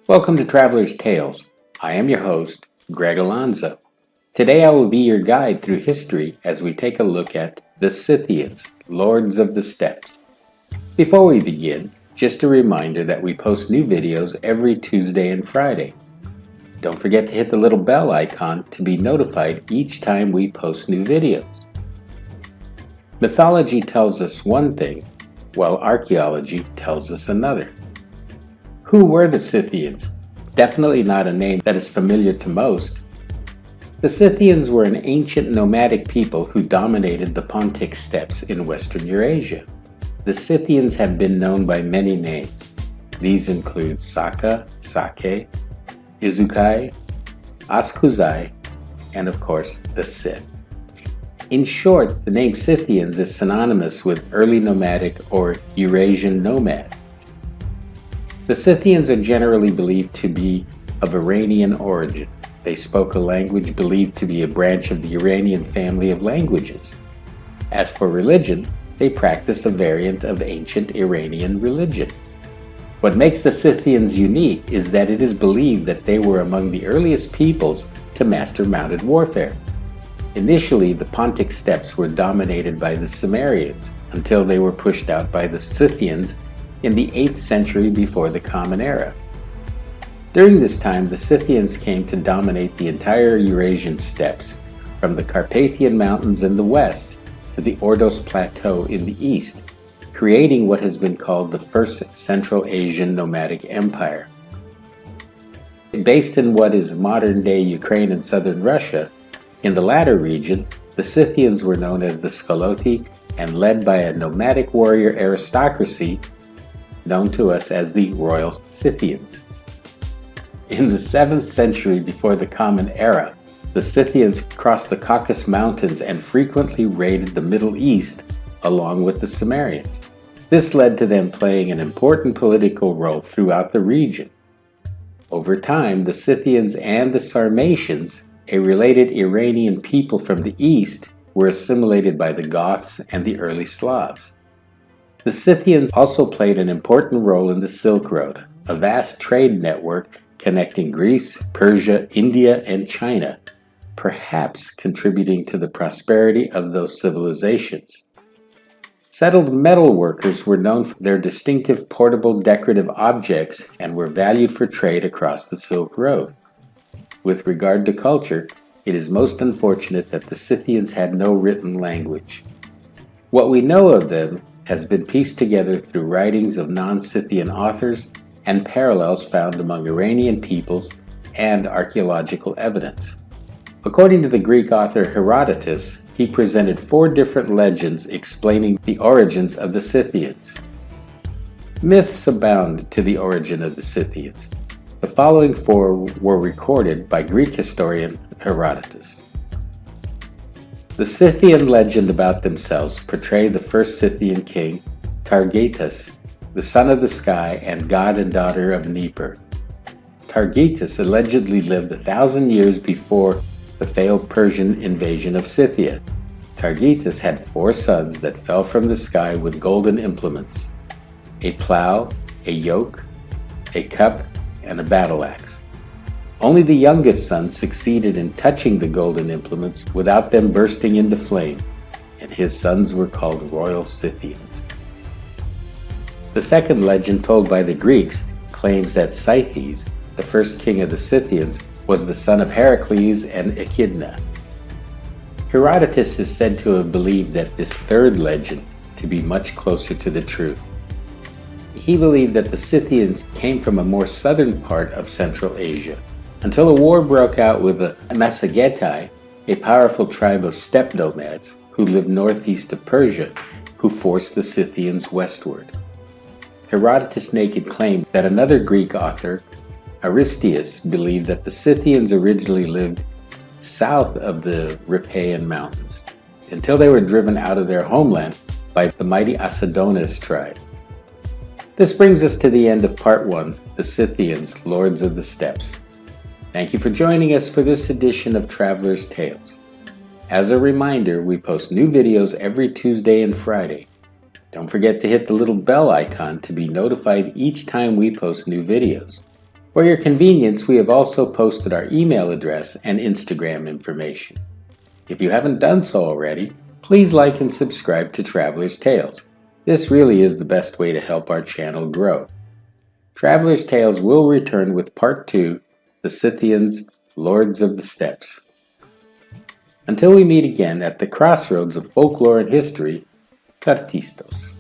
Welcome to Traveler's Tales. I am your host, Greg Alonzo. Today I will be your guide through history as we take a look at the Scythians, Lords of the Steppes. Before we begin, just a reminder that we post new videos every Tuesday and Friday. Don't forget to hit the little bell icon to be notified each time we post new videos. Mythology tells us one thing, while archaeology tells us another. Who were the Scythians? Definitely not a name that is familiar to most. The Scythians were an ancient nomadic people who dominated the Pontic steppes in Western Eurasia. The Scythians have been known by many names. These include Saka, Sake, Izukai, Askuzai, and of course the Scyth. In short, the name Scythians is synonymous with early nomadic or Eurasian nomads. The Scythians are generally believed to be of Iranian origin. They spoke a language believed to be a branch of the Iranian family of languages. As for religion, they practice a variant of ancient Iranian religion. What makes the Scythians unique is that it is believed that they were among the earliest peoples to master mounted warfare. Initially, the Pontic steppes were dominated by the Cimmerians until they were pushed out by the Scythians in the 8th century before the Common Era. During this time, the Scythians came to dominate the entire Eurasian steppes, from the Carpathian Mountains in the west to the Ordos Plateau in the east, creating what has been called the First Central Asian Nomadic Empire. Based in what is modern-day Ukraine and southern Russia, in the latter region, the Scythians were known as the Skaloti and led by a nomadic warrior aristocracy known to us as the Royal Scythians. In the 7th century before the Common Era, the Scythians crossed the Caucasus Mountains and frequently raided the Middle East along with the Cimmerians. This led to them playing an important political role throughout the region. Over time, the Scythians and the Sarmatians, a related Iranian people from the east, were assimilated by the Goths and the early Slavs. The Scythians also played an important role in the Silk Road, a vast trade network connecting Greece, Persia, India, and China, perhaps contributing to the prosperity of those civilizations. Settled metal workers were known for their distinctive portable decorative objects and were valued for trade across the Silk Road. With regard to culture, it is most unfortunate that the Scythians had no written language. What we know of them has been pieced together through writings of non-Scythian authors and parallels found among Iranian peoples and archaeological evidence. According to the Greek author Herodotus, he presented 4 different legends explaining the origins of the Scythians. Myths abound to the origin of the Scythians. The following 4 were recorded by Greek historian Herodotus. The Scythian legend about themselves portray the first Scythian king, Targetus, the son of the sky and god and daughter of Nippur. Targetus allegedly lived 1,000 years before the failed Persian invasion of Scythia. Targetus had 4 sons that fell from the sky with golden implements: a plow, a yoke, a cup, and a battle axe. Only the youngest son succeeded in touching the golden implements without them bursting into flame, and his sons were called Royal Scythians. The second legend told by the Greeks claims that Scythes, the first king of the Scythians, was the son of Heracles and Echidna. Herodotus is said to have believed that this third legend to be much closer to the truth. He believed that the Scythians came from a more southern part of Central Asia, until a war broke out with the Massagetai, a powerful tribe of steppe nomads who lived northeast of Persia, who forced the Scythians westward. Herodotus naked claimed that another Greek author, Aristeas, believed that the Scythians originally lived south of the Rhipaean Mountains, until they were driven out of their homeland by the mighty Asadonis tribe. This brings us to the end of Part 1, The Scythians, Lords of the Steppes. Thank you for joining us for this edition of Traveler's Tales. As a reminder, we post new videos every Tuesday and Friday. Don't forget to hit the little bell icon to be notified each time we post new videos. For your convenience, we have also posted our email address and Instagram information. If you haven't done so already, please like and subscribe to Traveler's Tales. This really is the best way to help our channel grow. Traveler's Tales will return with Part 2, The Scythians, Lords of the Steppes. Until we meet again at the crossroads of folklore and history, Kartistos.